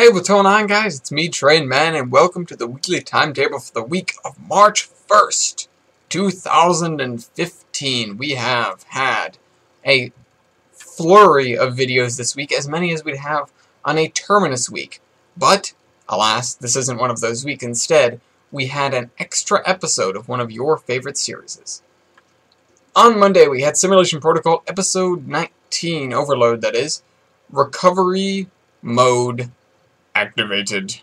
Hey, what's going on, guys? It's me, Train Man, and welcome to the weekly timetable for the week of March 1st, 2015. We have had a flurry of videos this week, as many as we'd have on a Terminus week. But, alas, this isn't one of those weeks. Instead, we had an extra episode of one of your favorite series. On Monday, we had Simulation Protocol Episode 19, Overload, that is, Recovery Mode activated.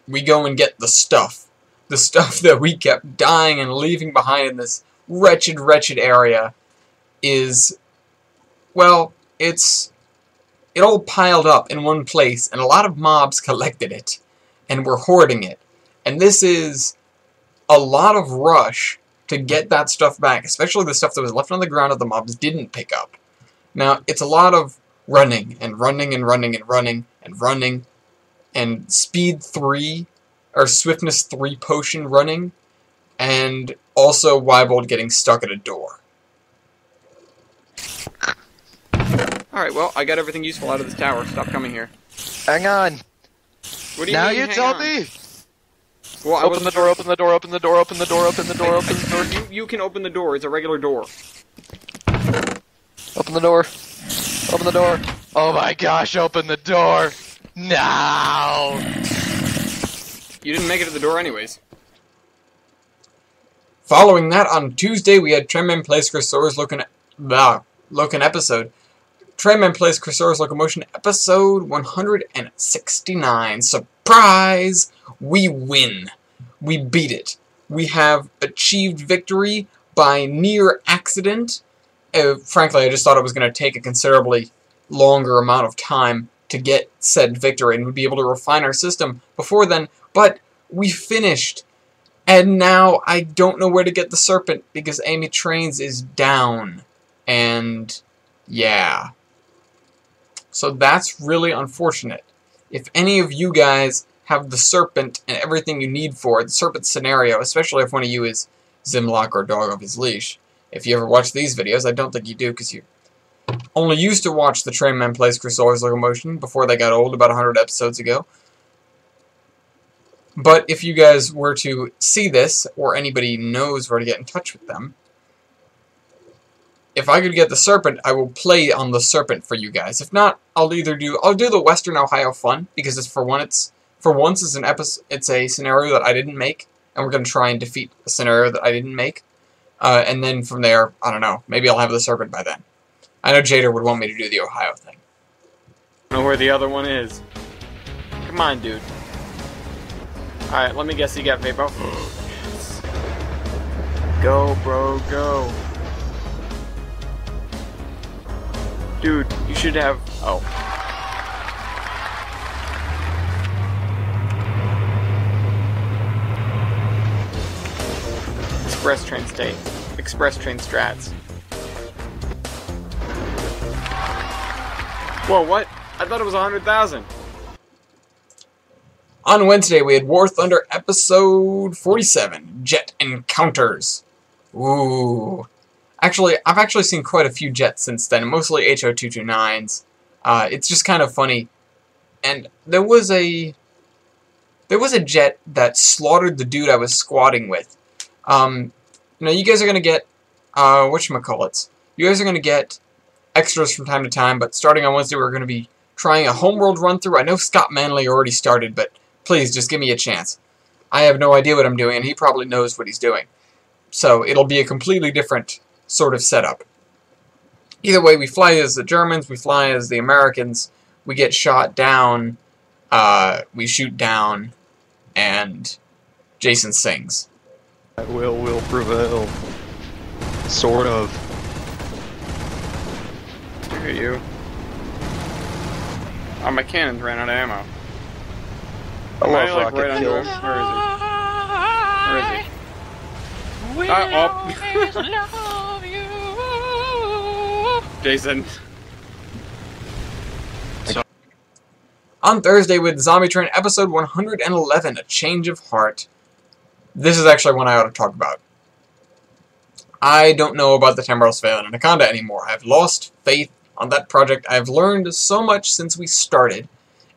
We go and get the stuff that we kept dying and leaving behind in this wretched area is, well, it all piled up in one place, and a lot of mobs collected it, and were hoarding it. And this is a lot of rush to get that stuff back, especially the stuff that was left on the ground that the mobs didn't pick up. Now, it's a lot of running, and running, and running, and running, and running, and speed 3, or swiftness 3 potion running, and also Wybold getting stuck at a door. Alright, well, I got everything useful out of this tower. Stop coming here. Hang on. What do you now mean, you tell me! Well, open the door, open the door, open the door, open the door, open the door, open the door. You can open the door. It's a regular door. Open the door. Open the door. Oh my gosh, open the door! No! You didn't make it to the door anyways. Following that, on Tuesday, we had Trainman Plays Cursor's Locan episode. Trainman Plays Cursor's Locomotion episode 169. Surprise! We win. We beat it. We have achieved victory by near accident. Frankly, I just thought it was going to take a considerably longer amount of time to get said victory, and we'd be able to refine our system before then, but we finished. And now I don't know where to get the Serpent, because Amy Trains is down. And yeah. So that's really unfortunate. If any of you guys have the Serpent and everything you need for it, the Serpent scenario, especially if one of you is Zimlock or Dog Off His Leash. If you ever watch these videos, I don't think you do, because you only used to watch the Trainman Plays Cursor's Locomotion before they got old about 100 episodes ago. But if you guys were to see this, or anybody knows where to get in touch with them, if I could get the Serpent, I will play on the Serpent for you guys. If not, I'll do the Western Ohio Fun, because it's for once it's a scenario that I didn't make, and we're going to try and defeat a scenario that I didn't make. And then from there, I don't know, maybe I'll have the Serpent by then. I know Jader would want me to do the Ohio thing. I don't know where the other one is. Come on, dude. Alright, let me guess you got Vapo. Yes. Go, bro, go. Dude, you should have... Oh. Express train state. Express train strats. Whoa, what? I thought it was 100,000. On Wednesday, we had War Thunder episode 47, Jet Encounters. Ooh. Actually, I've actually seen quite a few jets since then, mostly HO229s. It's just kind of funny. And there was a jet that slaughtered the dude I was squatting with. You know, you guys are gonna get, whatchamacallits. You guys are gonna get extras from time to time, but starting on Wednesday, we're gonna be trying a homeworld run-through. I know Scott Manley already started, but please, just give me a chance. I have no idea what I'm doing, and he probably knows what he's doing. So, it'll be a completely different sort of setup. Either way, we fly as the Germans, we fly as the Americans, we get shot down, we shoot down, and Jason sings. That will prevail. Sort of. Look at you. Oh, my cannons ran out of ammo. I love like rocket right under kills. him. Where is he? Where is he? Love you. Jason. On Thursday with Zombie Train episode 111, A Change of Heart. This is actually one I ought to talk about. I don't know about the Temporal Veil and Anaconda anymore. I've lost faith on that project. I've learned so much since we started,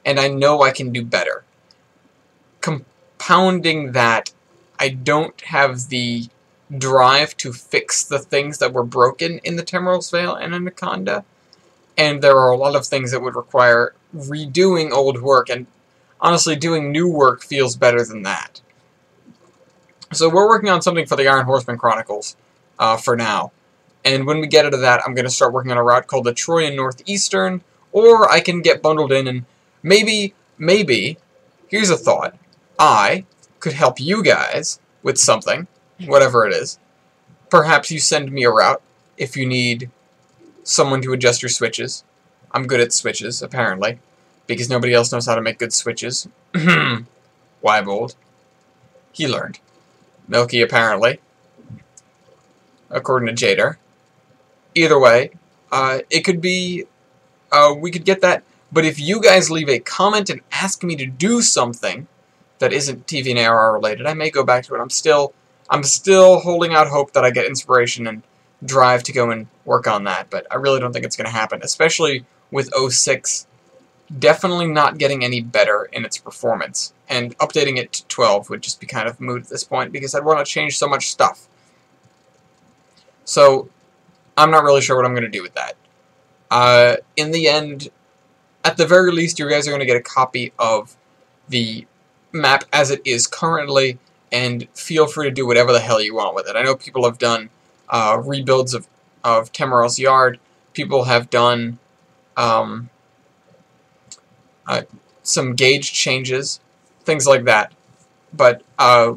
and I know I can do better. Compounding that, I don't have the drive to fix the things that were broken in the Timorous Vale and Anaconda, and there are a lot of things that would require redoing old work, and honestly, doing new work feels better than that. So we're working on something for the Iron Horseman Chronicles for now, and when we get into that, I'm going to start working on a route called the Troyan Northeastern, or I can get bundled in and maybe, here's a thought, I could help you guys with something, whatever it is. Perhaps you send me a route if you need someone to adjust your switches. I'm good at switches, apparently, because nobody else knows how to make good switches. Wybold. He learned. Milky, apparently. According to Jader. Either way, it could be, we could get that, but if you guys leave a comment and ask me to do something that isn't TV and ARR related, I may go back to it. I'm still holding out hope that I get inspiration and drive to go and work on that, but I really don't think it's going to happen, especially with 06 definitely not getting any better in its performance, and updating it to 12 would just be kind of moot at this point, because I'd want to change so much stuff. So, I'm not really sure what I'm going to do with that. In the end, at the very least, you guys are going to get a copy of the map as it is currently, and feel free to do whatever the hell you want with it. I know people have done rebuilds of Temeros Yard. People have done some gauge changes, things like that. But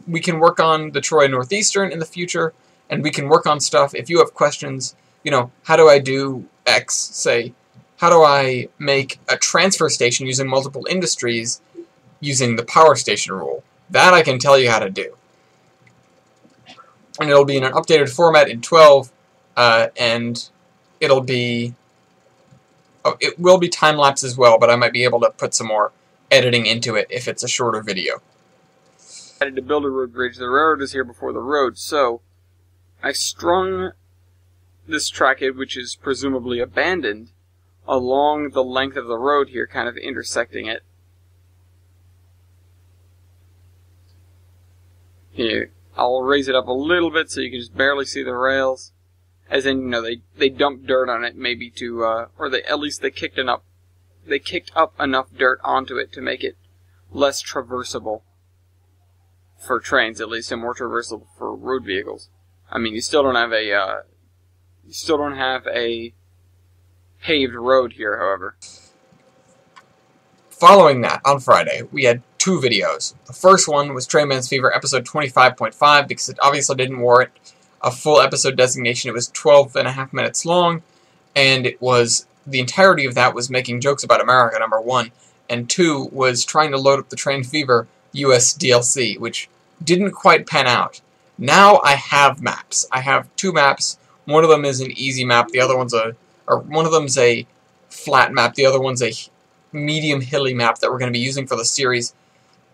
we can work on the Troy Northeastern in the future, and we can work on stuff. If you have questions, you know, how do I do X, say, how do I make a transfer station using multiple industries using the power station rule? That I can tell you how to do. And it'll be in an updated format in 12, and it'll be... Oh, it will be time-lapse as well, but I might be able to put some more editing into it if it's a shorter video. I had to build a road bridge. The railroad is here before the road, so I strung this trackhead, which is presumably abandoned, along the length of the road here, kind of intersecting it. Here, I'll raise it up a little bit so you can just barely see the rails. As in, you know, they dumped dirt on it, maybe to, or at least they kicked up enough dirt onto it to make it less traversable for trains, at least, and more traversable for road vehicles. I mean, you still don't have a paved road here, however. Following that, on Friday, we had 2 videos. The first one was Trainman's Fever episode 25.5, because it obviously didn't warrant a full episode designation. It was 12.5 minutes long, and it was, the entirety of that was making jokes about America, number 1, and 2 was trying to load up the Train Fever US DLC, which didn't quite pan out. Now I have maps. I have 2 maps. One of them is an easy map, the other one's one of them's a flat map, the other one's a medium hilly map that we're going to be using for the series,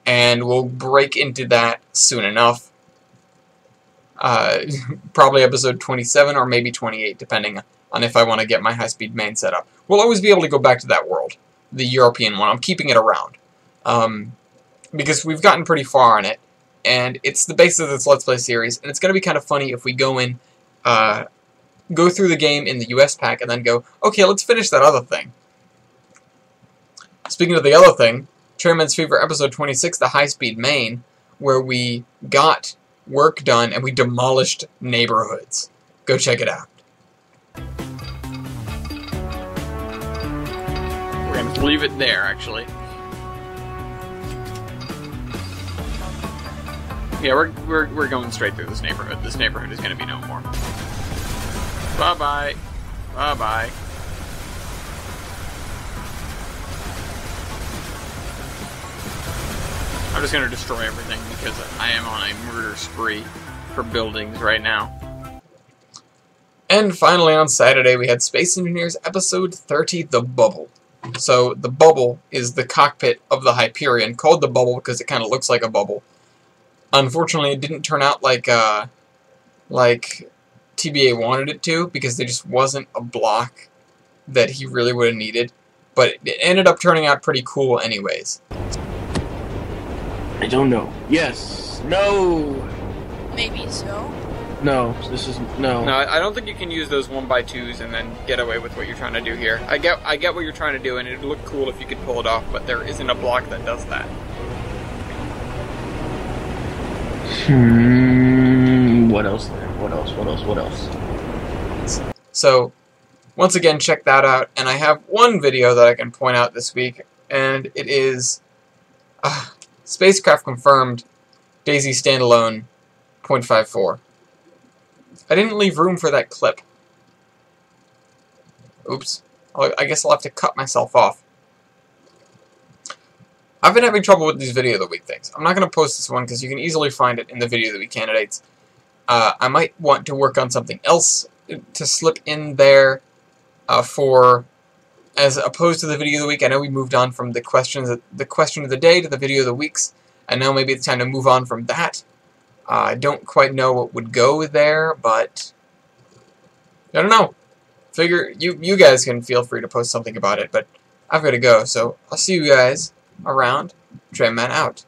and we'll break into that soon enough. Probably episode 27 or maybe 28, depending on if I want to get my high-speed main set up. We'll always be able to go back to that world, the European one. I'm keeping it around, because we've gotten pretty far on it, and it's the basis of this Let's Play series, and it's going to be kind of funny if we go in, go through the game in the US pack, and then go, okay, let's finish that other thing. Speaking of the other thing, Chairman's Fever episode 26, the high-speed main, where we got work done and we demolished neighborhoods. Go check it out. We're going to leave it there, actually. Yeah, we're going straight through this neighborhood. This neighborhood is going to be no more. Bye-bye. Bye-bye. I'm just going to destroy everything because I am on a murder spree for buildings right now. And finally on Saturday we had Space Engineers episode 30, The Bubble. So the bubble is the cockpit of the Hyperion, called the Bubble because it kind of looks like a bubble. Unfortunately it didn't turn out like TBA wanted it to, because there just wasn't a block that he really would have needed. but it ended up turning out pretty cool anyways. I don't know. Yes. No. Maybe so. No. This is no. No, I don't think you can use those 1x2s and then get away with what you're trying to do here. I get what you're trying to do, and it'd look cool if you could pull it off, but there isn't a block that does that. What else there? What else? What else? What else? So, once again, check that out. And I have one video that I can point out this week, and it is Spacecraft Confirmed Daisy Standalone 0.54. I didn't leave room for that clip. Oops. I guess I'll have to cut myself off. I've been having trouble with these Video of the Week things. I'm not going to post this one because you can easily find it in the Video of the Week candidates. I might want to work on something else to slip in there for, as opposed to the Video of the Week. I know we moved on from the question of the day to the Video of the Weeks, and now maybe it's time to move on from that. I don't quite know what would go there, but I don't know. Figure you guys can feel free to post something about it, but I've got to go, so I'll see you guys around. Tramman out.